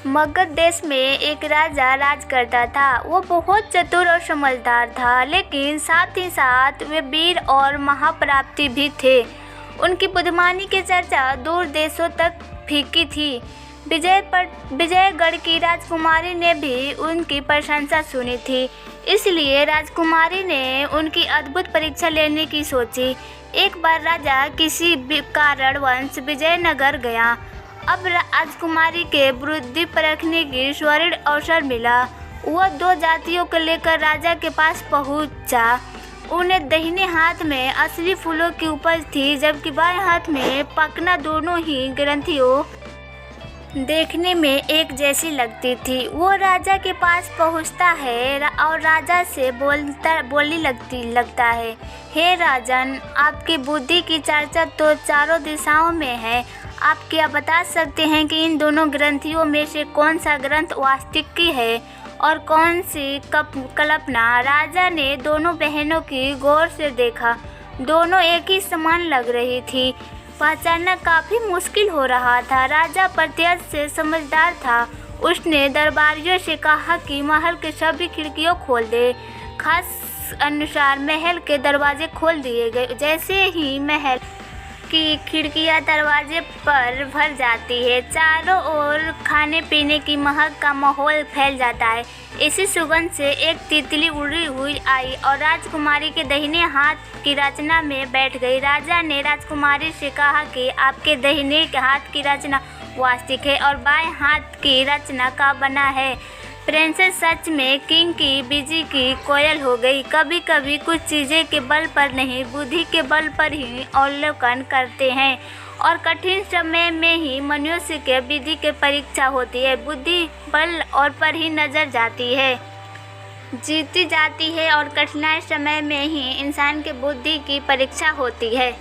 मगध देश में एक राजा राज करता था। वो बहुत चतुर और समझदार था, लेकिन साथ ही साथ वे वीर और महाप्रतापी भी थे। उनकी बुद्धिमानी की चर्चा दूर देशों तक फीकी थी। विजयगढ़ की राजकुमारी ने भी उनकी प्रशंसा सुनी थी, इसलिए राजकुमारी ने उनकी अद्भुत परीक्षा लेने की सोची। एक बार राजा किसी कारणवश विजयनगर गया। अब राजकुमारी के बुद्धि परखने की स्वर्ण अवसर मिला। वह दो जातियों को लेकर राजा के पास पहुंचा। उन्हें दाहिने हाथ में असली फूलों की उपज थी, जबकि बाएं हाथ में पकना। दोनों ही ग्रंथियों देखने में एक जैसी लगती थी। वो राजा के पास पहुंचता है और राजा से बोलने लगता है, हे राजन, आपकी बुद्धि की चर्चा तो चारों दिशाओं में है। आप क्या बता सकते हैं कि इन दोनों ग्रंथियों में से कौन सा ग्रंथ वास्तविक है और कौन सी कल्पना? राजा ने दोनों बहनों की गौर से देखा। दोनों एक ही समान लग रही थी। पहचानना काफी मुश्किल हो रहा था। राजा प्रत्यक्ष से समझदार था। उसने दरबारियों से कहा कि महल के सभी खिड़कियों खोल दे। खास अनुसार महल के दरवाजे खोल दिए गए। जैसे ही महल की खिड़कियां दरवाजे पर भर जाती है, चारों ओर खाने पीने की महक का माहौल फैल जाता है। इसी सुगंध से एक तितली उड़ी हुई आई और राजकुमारी के दाहिने हाथ की रचना में बैठ गई। राजा ने राजकुमारी से कहा कि आपके दाहिने हाथ की रचना वास्तविक है और बाएं हाथ की रचना का बना है। प्रिंसेस सच में किंग की बिजी की कोयल हो गई। कभी कभी कुछ चीज़ें के बल पर नहीं, बुद्धि के बल पर ही अवलोकन करते हैं, और कठिन समय में ही मनुष्य के विधि की परीक्षा होती है। बुद्धि बल और पर ही नजर जीती जाती है और कठिनाई समय में ही इंसान के बुद्धि की परीक्षा होती है।